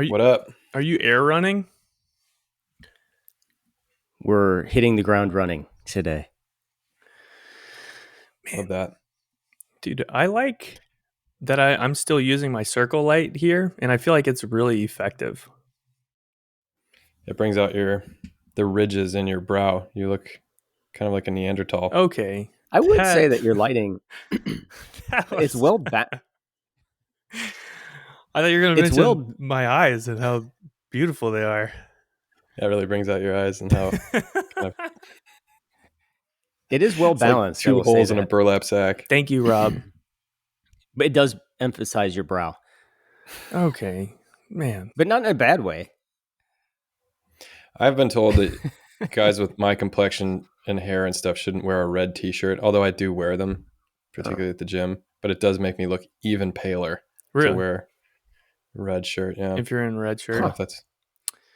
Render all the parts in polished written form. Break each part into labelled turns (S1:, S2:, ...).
S1: Are you
S2: What up?
S1: are you air running?
S3: We're hitting the ground running today.
S2: Love that.
S1: Dude, I like that I'm still using my circle light here, and I feel like it's really effective.
S2: It brings out the ridges in your brow. You look kind of like a Neanderthal.
S1: Okay.
S3: I would say that your lighting
S1: that
S3: it's
S1: was-
S3: well ba-
S1: I thought you were going to
S3: it's
S1: mention
S3: well
S1: my eyes and how beautiful they are.
S2: It really brings out your eyes and how
S3: it is well
S2: it's like
S3: balanced. I
S2: two
S3: will say
S2: holes in a
S3: that.
S2: burlap sack.
S1: Thank you, Rob.
S3: But it does emphasize your brow,
S1: Okay. Man.
S3: but not in a bad way.
S2: I've been told that guys with my complexion and hair and stuff shouldn't wear a red t-shirt, although I do wear them, particularly at the gym. But it does make me look even paler to
S1: Really?
S2: wear a red shirt. Yeah.
S1: If you're in red
S2: I don't know
S1: shirt.
S2: if that's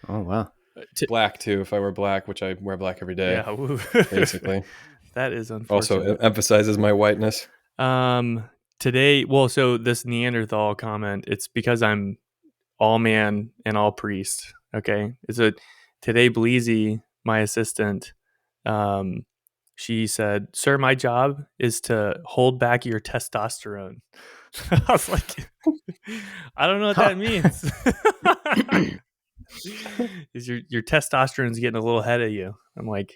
S3: Oh wow.
S2: black too. If I wear black, which I wear black every day,
S1: Yeah. woo.
S2: basically.
S1: That is
S2: Also,
S1: unfortunate.
S2: it emphasizes my whiteness.
S1: Today, so this Neanderthal comment, it's because I'm all man and all priest. Okay. Today Bleezy, my assistant, she said, "Sir, my job is to hold back your testosterone." I was like, I don't know what that means. Is your testosterone's getting a little ahead of you? I'm like,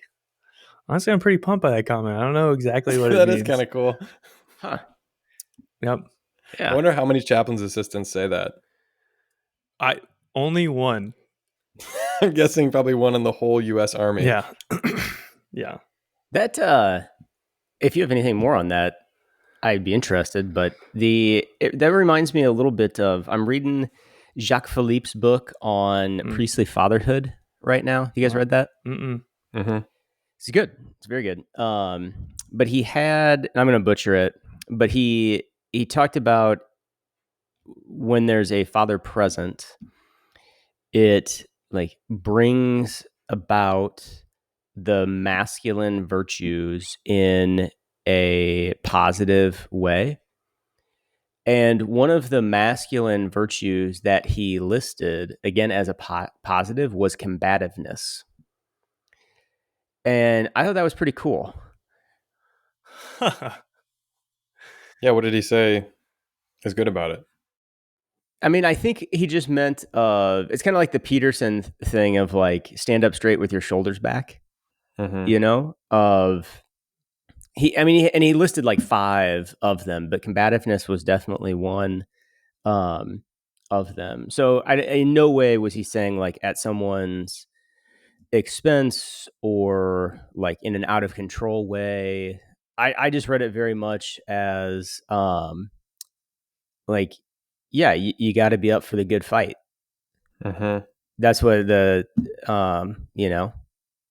S1: honestly, I'm pretty pumped by that comment. I don't know exactly what it
S2: That
S1: means.
S2: is kind of cool.
S3: Huh.
S1: Yep.
S3: Yeah.
S2: I wonder how many chaplain's assistants say that.
S1: I only one.
S2: I'm guessing probably one in the whole U.S. Army.
S1: Yeah. Yeah.
S3: That if you have anything more on that, I'd be interested. But that reminds me a little bit of I'm reading Jacques Philippe's book on priestly fatherhood right now. You guys read that?
S1: Mm-mm.
S2: Mm-hmm.
S3: It's good. It's very good. But he had, and I'm going to butcher it, but he talked about when there's a father present, it like brings about the masculine virtues in a positive way. And one of the masculine virtues that he listed, again, as a positive, was combativeness. And I thought that was pretty cool.
S2: Yeah, what did he say is good about it?
S3: I mean, I think he just meant it's kind of like the Peterson thing of like stand up straight with your shoulders back.
S2: Mm-hmm.
S3: You know, he listed like 5 of them, but combativeness was definitely one of them. So in no way was he saying like at someone's expense or like in an out of control way. I just read it very much as like, yeah, you got to be up for the good fight.
S2: Mm-hmm.
S3: That's what the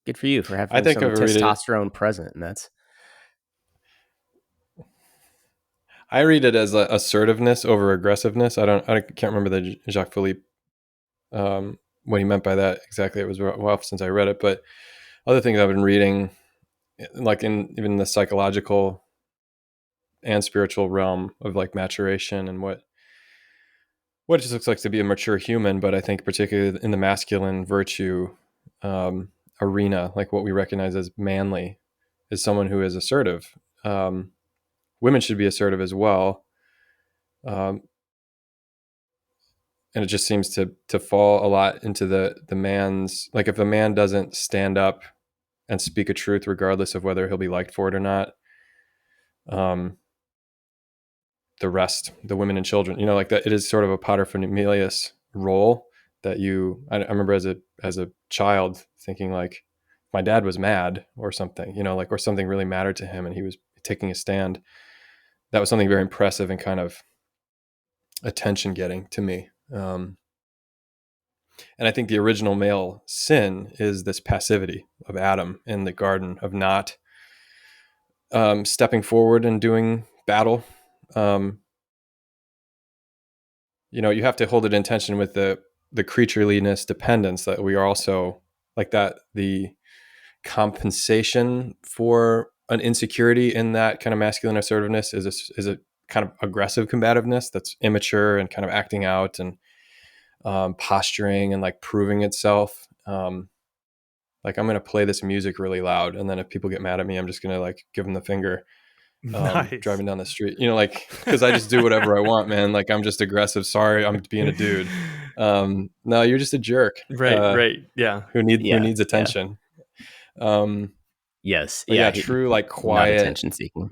S3: good for you for having some testosterone present, and that's.
S2: I read it as assertiveness over aggressiveness. I can't remember the Jacques Philippe what he meant by that exactly. It was rough since I read it, but other things I've been reading, like in even the psychological and spiritual realm of like maturation and what it just looks like to be a mature human. But I think particularly in the masculine virtue arena, like what we recognize as manly, is someone who is assertive. Women should be assertive as well. And it just seems to fall a lot into the man's, like if a man doesn't stand up and speak a truth, regardless of whether he'll be liked for it or not, the rest, the women and children, like that, it is sort of a paterfamilias role that I remember as a child thinking like my dad was mad or something, like, or something really mattered to him and he was taking a stand. That was something very impressive and kind of attention getting to me. And I think the original male sin is this passivity of Adam in the garden of not stepping forward and doing battle. You have to hold it in tension with the creatureliness dependence that we are also like that. The compensation for an insecurity in that kind of masculine assertiveness is a kind of aggressive combativeness that's immature and kind of acting out. And posturing and like proving itself. Like I'm going to play this music really loud, and then if people get mad at me, I'm just going to like give them the finger,
S1: Nice.
S2: driving down the street, like, cause I just do whatever I want, man. Like I'm just aggressive. Sorry. I'm being a dude. No, you're just a jerk,
S1: Right. Yeah.
S2: who
S3: Yeah.
S2: needs
S3: Yeah.
S2: attention. Um,
S3: Yes.
S2: but yeah,
S3: Yeah.
S2: true, like
S3: Not attention seeking.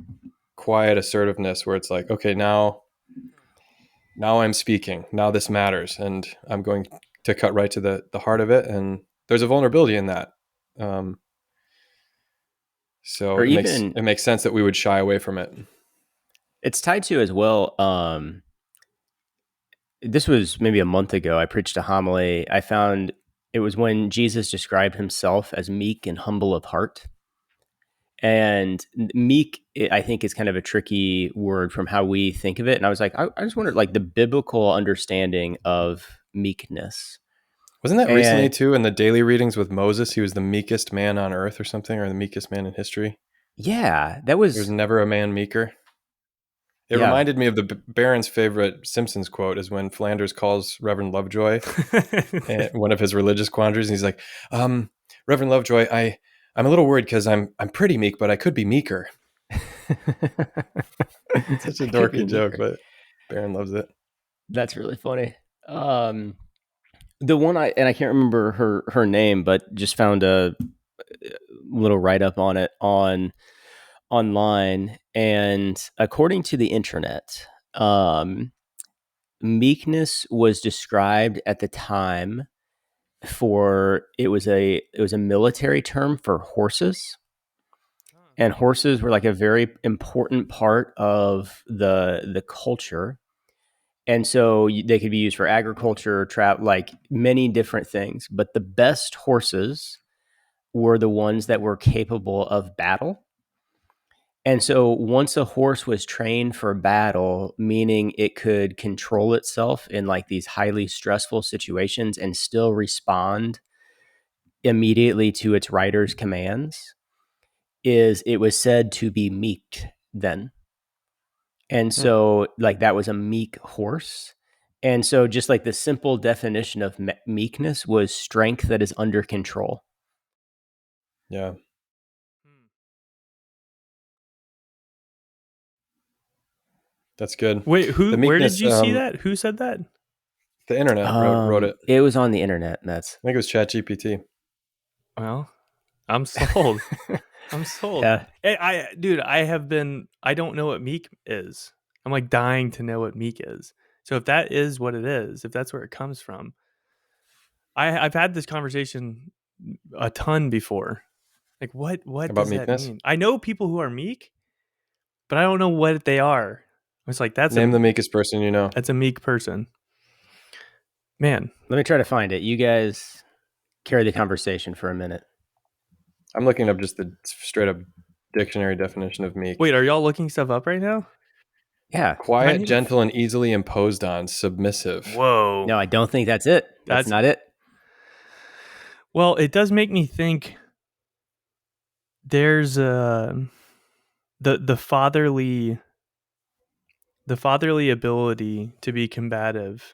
S2: quiet assertiveness where it's like, okay, now I'm speaking, now this matters, and I'm going to cut right to the heart of it. And there's a vulnerability in that. So
S3: Or
S2: it makes
S3: even,
S2: sense that we would shy away from it.
S3: it's tied to as well. This was maybe a month ago. I preached a homily. I found it was when Jesus described himself as meek and humble of heart. And meek, I think, is kind of a tricky word from how we think of it. And I was like, I just wondered, like, the biblical understanding of meekness.
S2: Wasn't that recently
S3: And
S2: too in the daily readings with Moses? He was the meekest man on earth or something, or the meekest man in history.
S3: yeah, that
S2: There's
S3: was,
S2: never a man meeker. It
S3: yeah.
S2: reminded me of the Baron's favorite Simpsons quote is when Flanders calls Reverend Lovejoy one of his religious quandaries, and he's like, Reverend Lovejoy, I'm a little worried because I'm pretty meek, but I could be meeker. It's such a
S3: I could be
S2: dorky joke,
S3: meeker.
S2: but Baron loves it.
S3: That's really funny. The one I can't remember her name, but just found a little write up on it online, and according to the internet, meekness was described at the time for it was a military term for horses, and horses were like a very important part of the culture. And so they could be used for agriculture, trap, like many different things. But the best horses were the ones that were capable of battle. And so once a horse was trained for battle, meaning it could control itself in like these highly stressful situations and still respond immediately to its rider's commands, is it was said to be meek then. And so like that was a meek horse. And so just like the simple definition of meekness was strength that is under control.
S2: Yeah. That's good.
S1: Wait,
S2: The
S1: where did
S2: meekness,
S1: you see that? Who said that?
S2: the internet wrote it.
S3: It was on the internet. That's
S2: I think it was ChatGPT.
S1: Well, I'm sold. I'm sold.
S3: yeah.
S1: Hey, dude, I don't know what meek is. I'm like dying to know what meek is. So if that is what it is, if that's where it comes from, I've had this conversation a ton before. Like, what
S2: About
S1: does that
S2: meekness.
S1: mean? I know people who are meek, but I don't know what they are. It's like
S2: Name the meekest person you know.
S1: that's a meek person. Man,
S3: Let me try to find it. You guys carry the conversation for a minute.
S2: I'm looking up just the straight up dictionary definition of meek.
S1: wait, are y'all looking stuff up right now?
S3: Yeah.
S2: Quiet,
S1: need to
S2: gentle, and easily imposed on, submissive.
S1: Whoa.
S3: No, I don't think that's it. That's not it.
S1: Well, it does make me think there's the fatherly ability to be combative.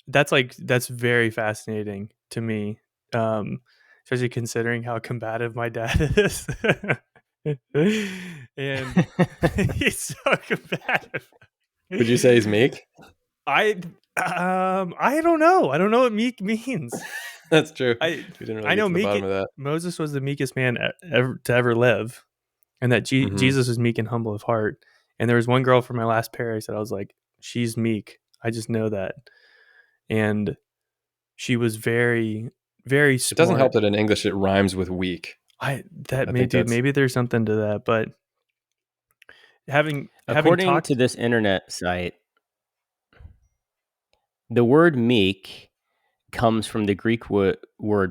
S1: That's very fascinating to me. Especially considering how combative my dad is. And he's so combative.
S2: Would you say he's meek?
S1: I don't know. I don't know what meek means.
S2: That's true.
S1: I
S2: We didn't really
S1: I
S2: get
S1: know
S2: to the bottom of that.
S1: Moses was the meekest man to ever live, and that Jesus was meek and humble of heart. And there was one girl from my last parish that I was like, she's meek. I just know that. And she was very, very smart.
S2: It doesn't help that in English it rhymes with weak.
S1: Maybe there's something to that, but
S3: According to this internet site, the word meek comes from the Greek word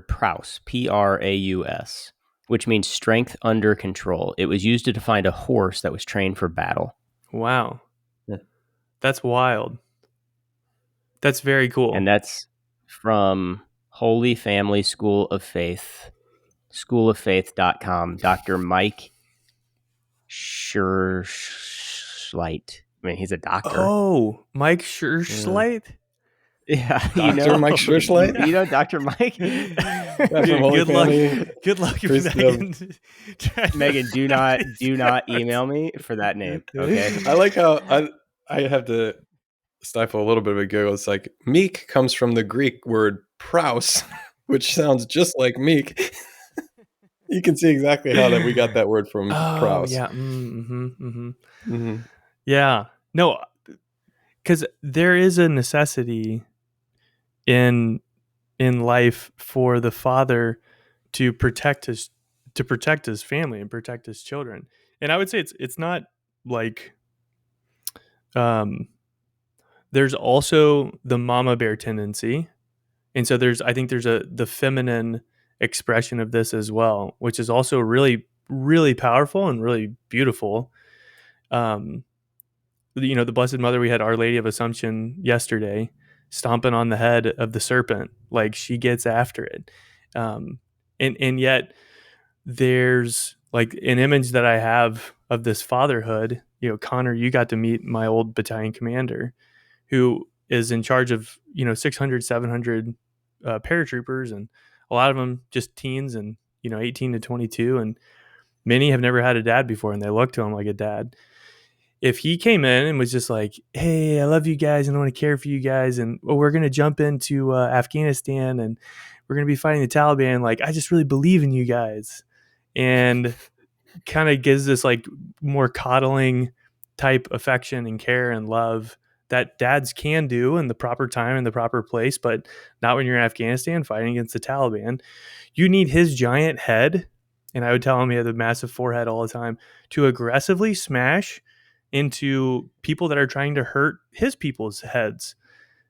S3: praus, Praus, which means strength under control. It was used to define a horse that was trained for battle.
S1: Wow.
S2: Yeah.
S1: That's wild. That's very cool.
S3: And that's from Holy Family School of Faith, schooloffaith.com, Dr. Mike Scherschleit. I mean, he's a doctor.
S1: Oh, Mike Scherschleit?
S3: Yeah,
S2: Dr. Mike Schwerschlight?
S3: you know Dr. Mike.
S2: Guy from
S1: Dude,
S2: Holy
S1: good luck.
S2: Family,
S1: Good luck,
S2: priest of.
S1: Megan. Trying to
S3: Megan, do not
S1: pronounce
S3: email me for that name. Okay.
S2: I like how I have to stifle a little bit of a giggle. It's like meek comes from the Greek word praus, which sounds just like meek. You can see exactly how that we got that word from
S1: Oh
S2: praus.
S1: yeah. Mm-hmm, mm-hmm.
S2: Mm-hmm.
S1: Yeah. No, because there is a necessity in life for the father to protect his family and protect his children. And I would say it's not like um there's also the mama bear tendency. And so I think there's the feminine expression of this as well, which is also really really powerful and really beautiful. Um the Blessed Mother, we had Our Lady of Assumption yesterday, stomping on the head of the serpent, like she gets after it. And yet there's like an image that I have of this fatherhood. Connor, you got to meet my old battalion commander, who is in charge of 600, 700 paratroopers, and a lot of them just teens and 18 to 22, and many have never had a dad before, and they look to him like a dad. If he came in and was just like, "Hey, I love you guys and I want to care for you guys, and we're gonna jump into Afghanistan and we're gonna be fighting the Taliban. Like, I just really believe in you guys," and kind of gives this like more coddling type affection and care and love that dads can do in the proper time and the proper place, but not when you're in Afghanistan fighting against the Taliban. You need his giant head, and I would tell him he had a massive forehead all the time, to aggressively smash into people that are trying to hurt his people's heads.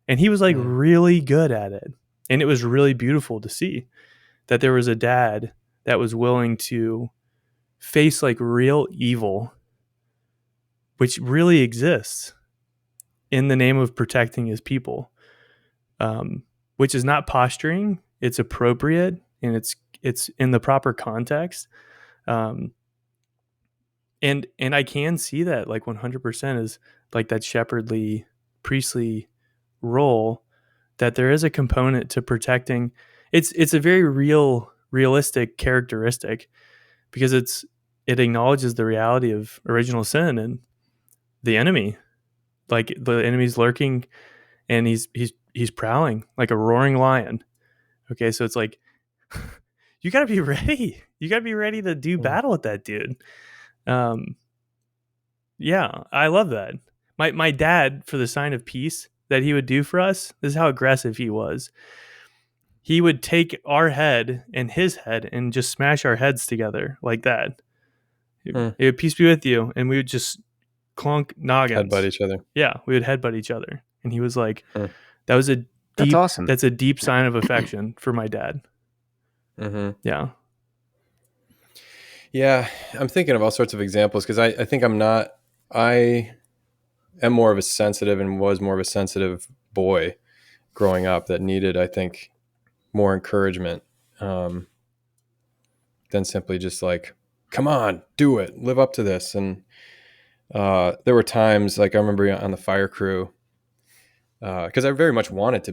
S1: And he was like really good at it. And it was really beautiful to see that there was a dad that was willing to face like real evil, which really exists, in the name of protecting his people, which is not posturing. It's appropriate, and it's in the proper context. Um, and I can see that like 100% is like that shepherdly, priestly role, that there is a component to protecting. It's a very realistic characteristic, because it acknowledges the reality of original sin and the enemy. Like the enemy's lurking, and he's prowling like a roaring lion. Okay, so it's like you got to be ready. You got to be ready to do battle with that dude. Yeah, I love that. My dad, for the sign of peace that he would do for us, this is how aggressive he was. He would take our head and his head and just smash our heads together like that. It would peace be with you, and we would just clunk noggins.
S2: Headbutt each other.
S1: Yeah, we would headbutt each other. And he was like, that was a deep,
S3: That's awesome.
S1: That's a deep sign of affection for my dad.
S2: Mm-hmm.
S1: Yeah.
S2: Yeah, I'm thinking of all sorts of examples, because I think I am more of a sensitive, and was more of a sensitive boy growing up that needed, I think, more encouragement than simply just like, come on, do it, live up to this. And there were times, like I remember on the fire crew, because I very much wanted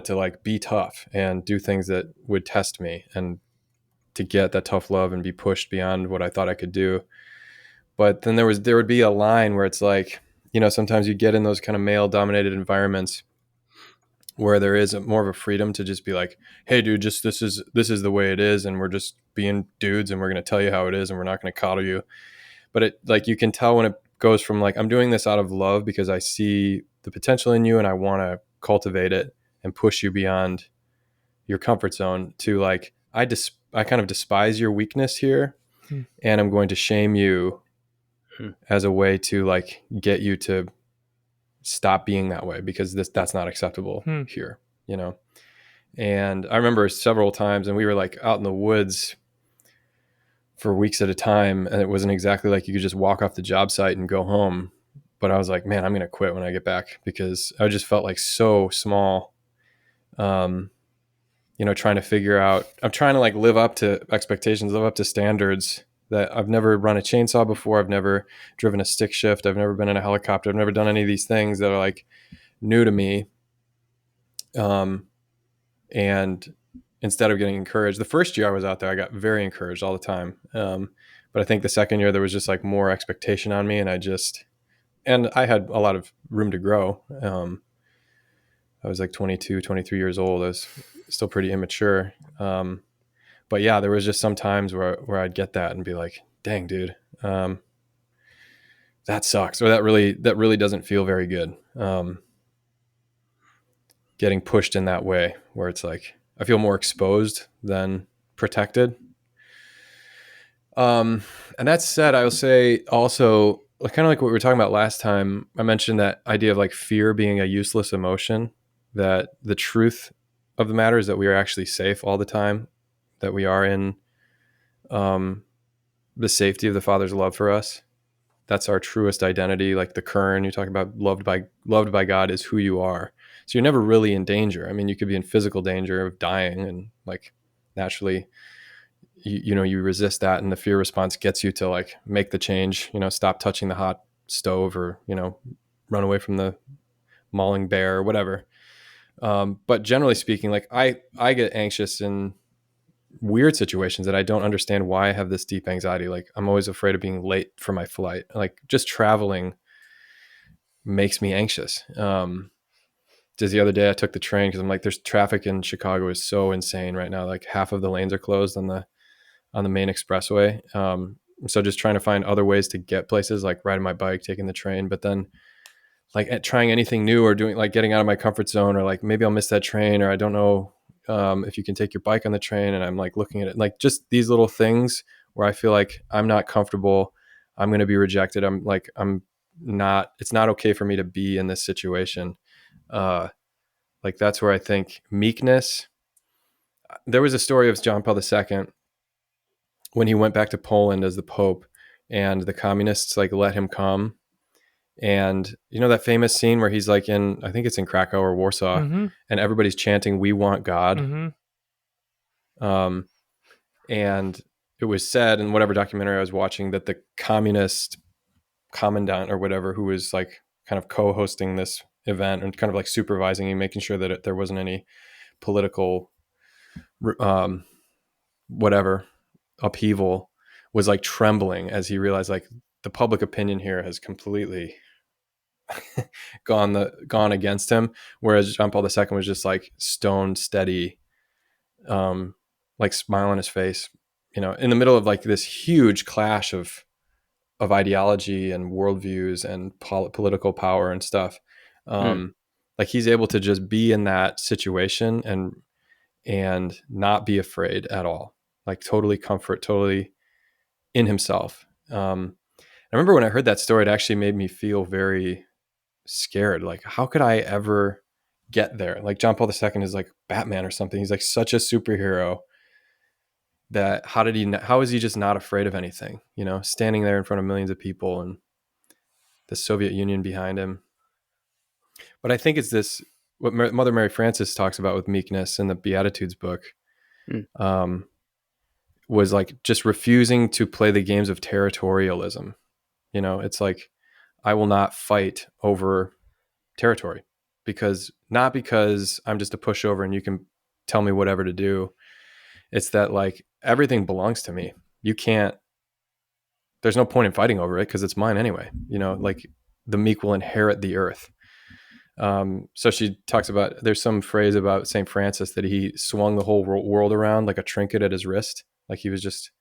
S2: to like be tough and do things that would test me, and to get that tough love and be pushed beyond what I thought I could do. But then there would be a line where it's like, sometimes you get in those kind of male dominated environments where there is more of a freedom to just be like, hey dude, just this is the way it is, and we're just being dudes, and we're going to tell you how it is, and we're not going to coddle you. But it, like, you can tell when it goes from like, I'm doing this out of love because I see the potential in you and I want to cultivate it and push you beyond your comfort zone, to like, I kind of despise your weakness here, and I'm going to shame you as a way to like get you to stop being that way, because that's not acceptable here, And I remember several times, and we were like out in the woods for weeks at a time, and it wasn't exactly like you could just walk off the job site and go home. But I was like, man, I'm going to quit when I get back, because I just felt like so small. Trying to figure out, I'm trying to like live up to expectations, live up to standards that I've never run a chainsaw before. I've never driven a stick shift. I've never been in a helicopter. I've never done any of these things that are like new to me. And instead of getting encouraged, the first year I was out there, I got very encouraged all the time. But I think the second year there was just like more expectation on me, and I had a lot of room to grow. I was like 22, 23 years old. I was still pretty immature. But yeah, there was just some times where I'd get that and be like, dang, dude, that sucks. Or that really doesn't feel very good. Getting pushed in that way where it's like, I feel more exposed than protected. And that said, I will say also, kind of like what we were talking about last time, I mentioned that idea of like fear being a useless emotion, that the truth of the matter is that we are actually safe all the time, that we are in the safety of the Father's love for us. That's our truest identity. Like the Kern, you talk about loved by God is who you are. So you're never really in danger. I mean, you could be in physical danger of dying, and like naturally you resist that, and the fear response gets you to like make the change, stop touching the hot stove, or run away from the mauling bear or whatever. But generally speaking, like I get anxious in weird situations that I don't understand why I have this deep anxiety. Like I'm always afraid of being late for my flight. Like just traveling makes me anxious. Just the other day I took the train because I'm like, there's traffic in Chicago is so insane right now. Like half of the lanes are closed on the main expressway. So just trying to find other ways to get places, like riding my bike, taking the train, but then like at trying anything new or doing like getting out of my comfort zone, or like maybe I'll miss that train, or I don't know if you can take your bike on the train. And I'm like looking at it, like just these little things where I feel like I'm not comfortable. I'm going to be rejected. It's not okay for me to be in this situation. Like that's where I think meekness, there was a story of John Paul II when he went back to Poland as the Pope, and the communists like let him come. And that famous scene where he's like I think it's in Krakow or Warsaw,
S1: Mm-hmm.
S2: and everybody's chanting, "We want God."
S1: Mm-hmm.
S2: And it was said in whatever documentary I was watching that the communist commandant or whatever, who was like kind of co-hosting this event and kind of like supervising and making sure that there wasn't any political whatever upheaval, was like trembling as he realized like the public opinion here has completely gone against him, whereas John Paul II was just like stone steady, like smile on his face, in the middle of like this huge clash of ideology and worldviews and political power and stuff. Like he's able to just be in that situation and not be afraid at all, like totally in himself. I remember when I heard that story, it actually made me feel very scared. Like, how could I ever get there? Like John Paul II is like Batman or something. He's like such a superhero that how is he just not afraid of anything, standing there in front of millions of people and the Soviet Union behind him. But I think it's this, what Mother Mary Frances talks about with meekness in the Beatitudes book, was like just refusing to play the games of territorialism. It's like, I will not fight over territory, not because I'm just a pushover and you can tell me whatever to do. It's that like everything belongs to me. There's no point in fighting over it because it's mine anyway. Like the meek will inherit the earth. So she talks about, there's some phrase about St. Francis that he swung the whole world around like a trinket at his wrist. Like he was just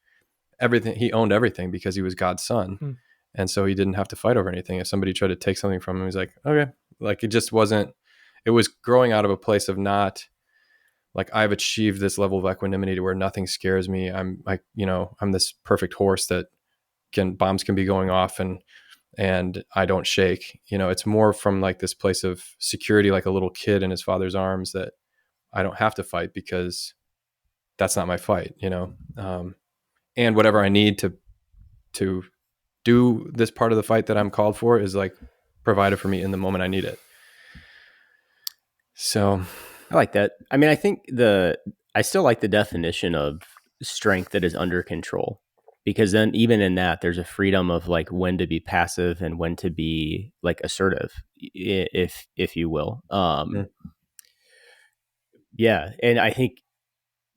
S2: everything. He owned everything because he was God's son.
S1: Hmm.
S2: And so he didn't have to fight over anything. If somebody tried to take something from him, he's like, okay. Like it was growing out of a place of not like, I've achieved this level of equanimity to where nothing scares me. I'm this perfect horse that bombs can be going off and I don't shake. It's more from like this place of security, like a little kid in his father's arms, that I don't have to fight because that's not my fight, and whatever I need to do this part of the fight that I'm called for is like provided for me in the moment I need it. So
S3: I like that. I mean, I still like the definition of strength that is under control, because then even in that, there's a freedom of like when to be passive and when to be like assertive, if you will. Yeah, and I think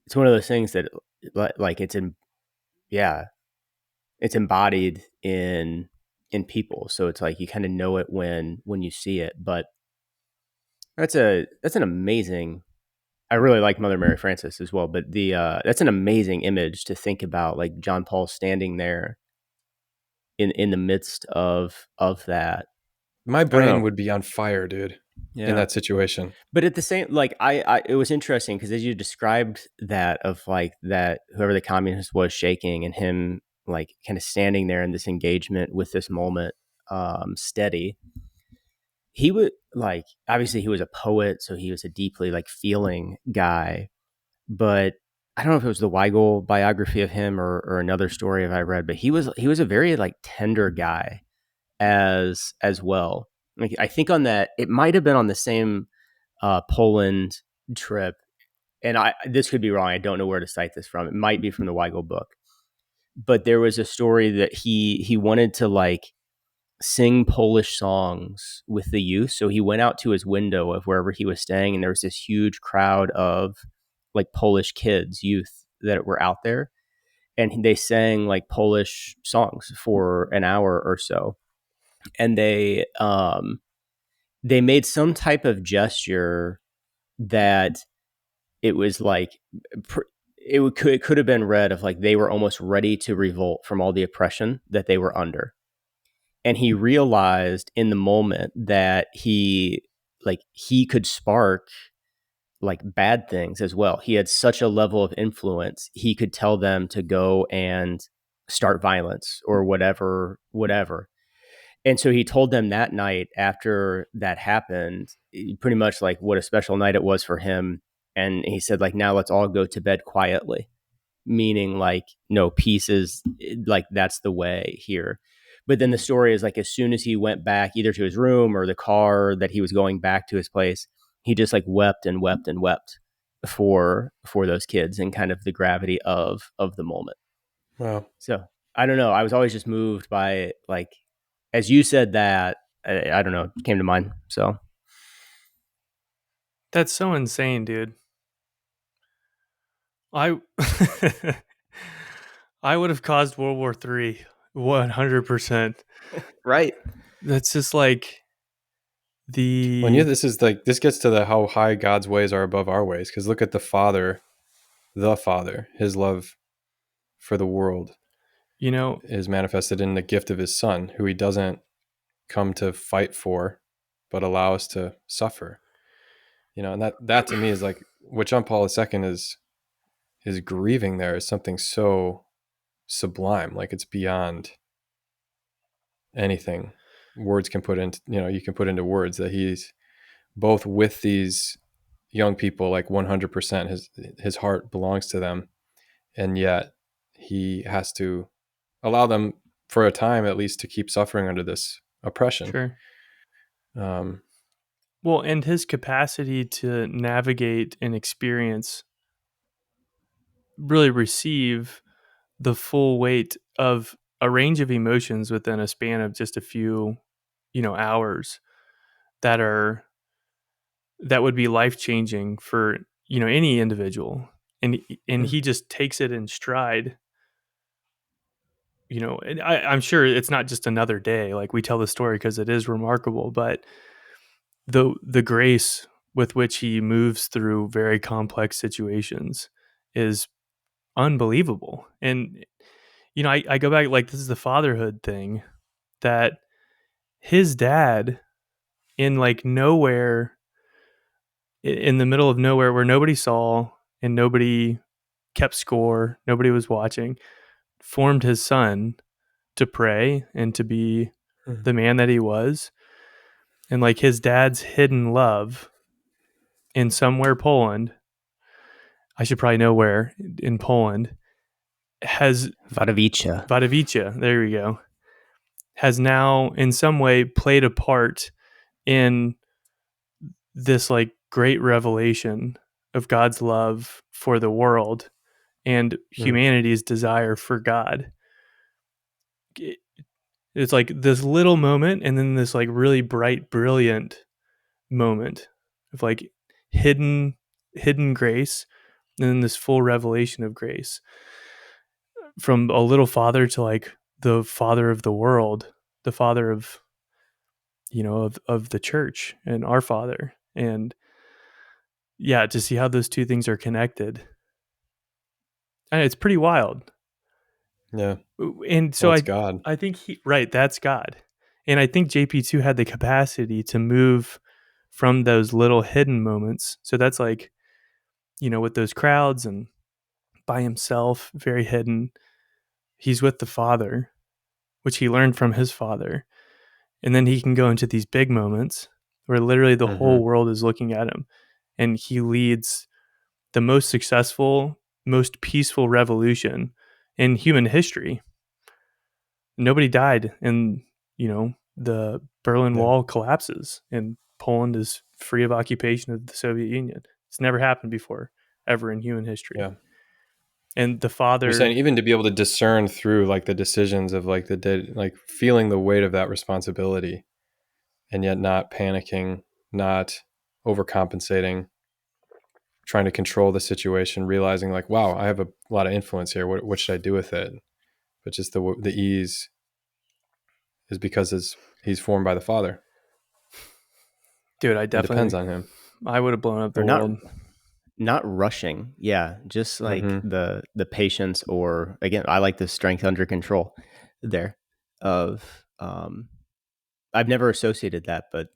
S3: it's one of those things that like it's in yeah, it's embodied in people. So it's like you kind of know it when you see it. But that's an amazing. I really like Mother Mary Frances as well, but the that's an amazing image to think about, like John Paul standing there in the midst of that.
S2: My
S3: I don't
S2: brain
S3: know.
S2: would be on fire, dude, in
S3: Yeah.
S2: that situation.
S3: But at the same, like I it was interesting because as you described that of like that whoever the communist was shaking and him like kind of standing there in this engagement with this moment, steady. He would like obviously he was a poet, so he was a deeply like feeling guy. But I don't know if it was the Weigel biography of him or another story I read, but he was a very like tender guy as well. Like I think on that it might have been on the same Poland trip, and I this could be wrong. I don't know where to cite this from. It might be from the Weigel book, but there was a story that he wanted to like sing Polish songs with the youth. So he went out to his window of wherever he was staying, and there was this huge crowd of like Polish kids, youth that were out there, and they sang like Polish songs for an hour or so, and they made some type of gesture that it was like it could have been read of like they were almost ready to revolt from all the oppression that they were under. And he realized in the moment that he could spark like bad things as well. He had such a level of influence. He could tell them to go and start violence or whatever. And so he told them that night after that happened, pretty much like what a special night it was for him. And he said, like, now let's all go to bed quietly, meaning like, no, peace is like, that's the way here. But then the story is like, as soon as he went back either to his room or the car that he was going back to his place, he just like wept and wept and wept for those kids and kind of the gravity of the moment.
S2: Wow.
S3: So I don't know. I was always just moved by like, as you said that, I don't know, it came to mind. So
S1: That's so insane, dude. I I would have caused World War III 100%.
S3: right.
S1: That's just like
S2: Well, yeah,
S1: the,
S2: this gets to the how high God's ways are above our ways. Because look at the Father, his love for the world
S1: you know,
S2: is manifested in the gift of his Son, who he doesn't come to fight for, but allow us to suffer. And that to me is like what John Paul II is grieving there is something so sublime, like it's beyond anything words can put into, you can put into words, that he's both with these young people, like 100%, his heart belongs to them, and yet he has to allow them for a time at least to keep suffering under this oppression.
S1: sure.
S2: um,
S1: Well, and his capacity to navigate and experience, really receive the full weight of a range of emotions within a span of just a few, hours that are that would be life changing for, any individual. And he just takes it in stride. And I'm sure it's not just another day. Like we tell the story because it is remarkable, but the grace with which he moves through very complex situations is unbelievable. And I go back, like, this is the fatherhood thing, that his dad, in like nowhere, in the middle of nowhere where nobody saw and nobody kept score, nobody was watching, formed his son to pray and to be the man that he was. And like his dad's hidden love in somewhere Poland, I should probably know where in Poland, has
S3: Wadowice.
S1: Wadowice, there we go, has now in some way played a part in this like great revelation of God's love for the world and humanity's desire for God. It's like this little moment and then this like really bright, brilliant moment of like hidden hidden grace and then this full revelation of grace from a little father to like the father of the world, the father of, of the church and our father. And yeah, to see how those two things are connected. And it's pretty wild.
S2: Yeah.
S1: And
S2: Well,
S1: so
S2: it's God.
S1: I think right, that's God. And I think JP2 had the capacity to move from those little hidden moments. So that's like, with those crowds and by himself, very hidden. He's with the Father, which he learned from his father. And then he can go into these big moments where literally the
S2: Mm-hmm.
S1: whole world is looking at him and he leads the most successful, most peaceful revolution in human history. Nobody died, and the Berlin
S2: Yeah.
S1: Wall collapses and Poland is free of occupation of the Soviet Union. It's never happened before ever in human history.
S2: Yeah.
S1: And the
S2: You're
S1: father,
S2: saying even to be able to discern through like the decisions of like the day, like feeling the weight of that responsibility and yet not panicking, not overcompensating, trying to control the situation, realizing like, wow, I have a lot of influence here. What should I do with it? But just the ease is because he's formed by the Father
S1: dude,
S2: and depends on him.
S1: I would have blown up the
S3: Or
S1: world.
S3: not rushing. Yeah, just like
S2: Mm-hmm.
S3: the patience, or again, I like the strength under control there of I've never associated that, but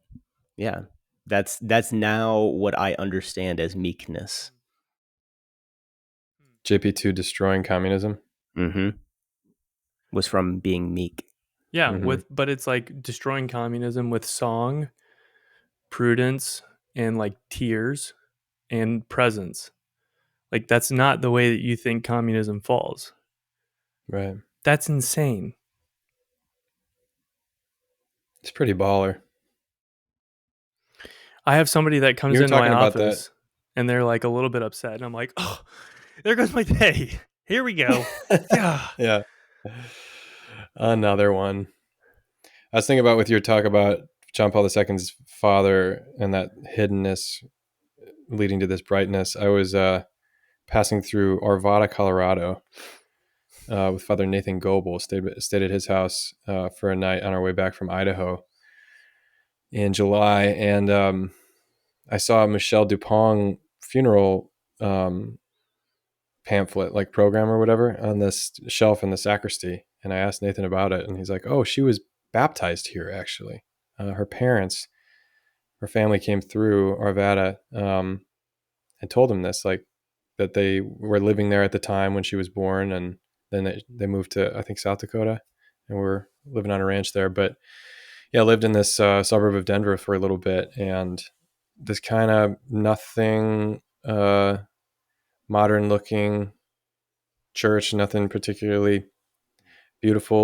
S3: yeah, that's now what I understand as meekness.
S2: JP2 destroying communism.
S3: Mm-hmm. Was from being meek.
S1: Yeah,
S2: Mm-hmm.
S1: but it's like destroying communism with song, prudence, and like tears and presence. Like that's not the way that you think communism falls.
S2: Right.
S1: That's insane.
S2: It's pretty baller.
S1: I have somebody that
S2: You
S1: comes
S2: were
S1: into my
S2: talking about that.
S1: office and they're like a little bit upset and I'm like, "Oh, there goes my day. Here we go." Yeah.
S2: Yeah. Another one. I was thinking about with your talk about John Paul II's father and that hiddenness leading to this brightness. I was passing through Arvada, Colorado, with Father Nathan Goebel. Stayed at his house for a night on our way back from Idaho in July, and I saw a Michel Dupont funeral pamphlet, like program or whatever, on this shelf in the sacristy. And I asked Nathan about it, and he's like, "Oh, she was baptized here, actually. Her parents, her family came through Arvada and told him this, like that they were living there at the time when she was born, and then they moved to, I think, South Dakota, and were living on a ranch there. But yeah, lived in this suburb of Denver for a little bit, and this kind of nothing modern looking church, nothing particularly beautiful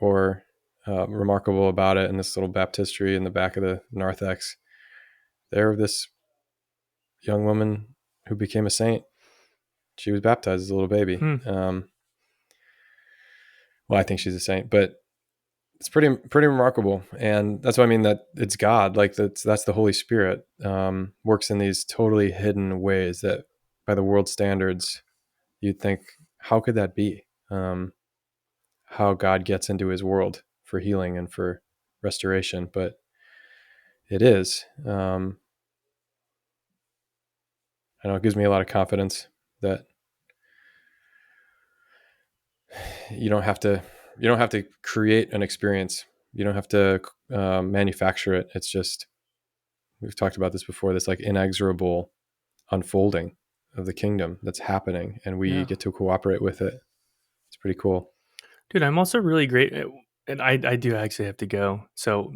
S2: or remarkable about it. And this little baptistry in the back of the narthex, there, this young woman who became a saint. She was baptized as a little baby.
S1: Hmm.
S2: Well, I think she's a saint, but it's pretty remarkable, and that's what I mean, that it's God. Like that's the Holy Spirit works in these totally hidden ways that, by the world standards, you'd think, how could that be? How God gets into His world for healing and for restoration, but it is. I know it gives me a lot of confidence that you don't have to create an experience. You don't have to manufacture it. It's just, we've talked about this before, this like inexorable unfolding of the kingdom that's happening, and we
S1: Yeah.
S2: get to cooperate with it. It's pretty cool.
S1: Dude, I'm also really great and I do actually have to go. So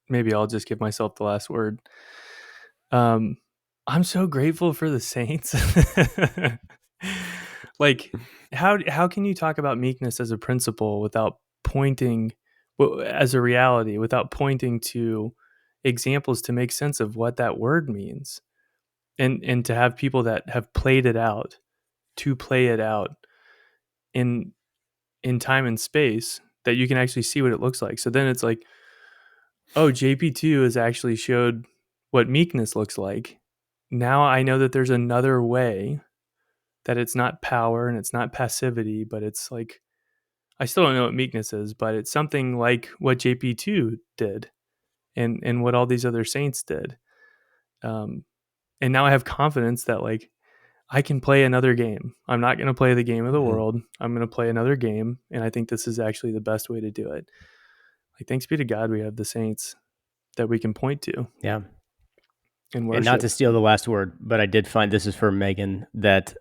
S1: maybe I'll just give myself the last word. Um I'm so grateful for the saints. Like how can you talk about meekness as a principle without pointing as a reality, without pointing to examples to make sense of what that word means, and to have people that have played it out, to play it out in time and space, that you can actually see what it looks like. So then it's like, oh, JP2 has actually showed what meekness looks like now I know that there's another way, that it's not power and it's not passivity, but it's like, I still don't know what meekness is, but it's something like what JP2 did, and what all these other saints did. Um, and now I have confidence that like I can play another game. I'm not going to play the game of the world. I'm going to play another game, and I think this is actually the best way to do it. Like, thanks be to God, we have the saints that we can point to.
S3: Yeah.
S1: And worship.
S3: And not to steal the last word, but I did find, this is for Megan, that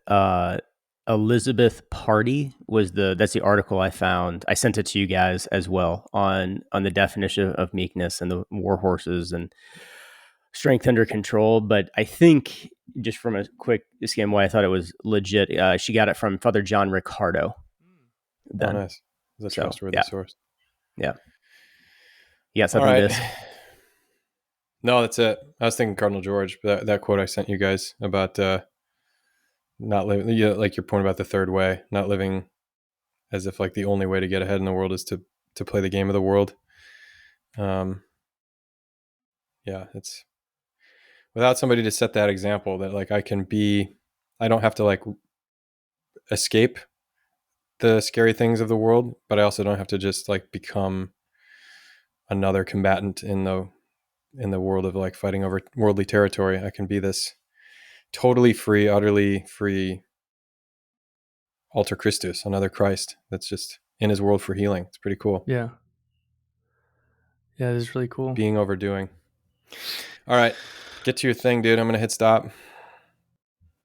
S3: Elizabeth Party that's the article I found. I sent it to you guys as well on the definition of meekness and the war horses and strength under control. But I think, just from a quick skim, why I thought it was legit, she got it from Father John Ricardo. Then.
S2: Oh, nice. That's a trustworthy source.
S3: Yeah. You got
S2: All
S3: something
S2: right.
S3: to
S2: No, that's it. I was thinking Cardinal George, but that quote I sent you guys about not living, like your point about the third way, not living as if like the only way to get ahead in the world is to play the game of the world. Yeah, it's without somebody to set that example that like I don't have to like escape the scary things of the world, but I also don't have to just like become another combatant in the world of like fighting over worldly territory. I can be this totally free, utterly free alter Christus, another Christ that's just in his world for healing. It's pretty cool.
S1: Yeah. Yeah, it is really cool.
S2: Being overdoing. All right, get to your thing, dude. I'm going to hit stop.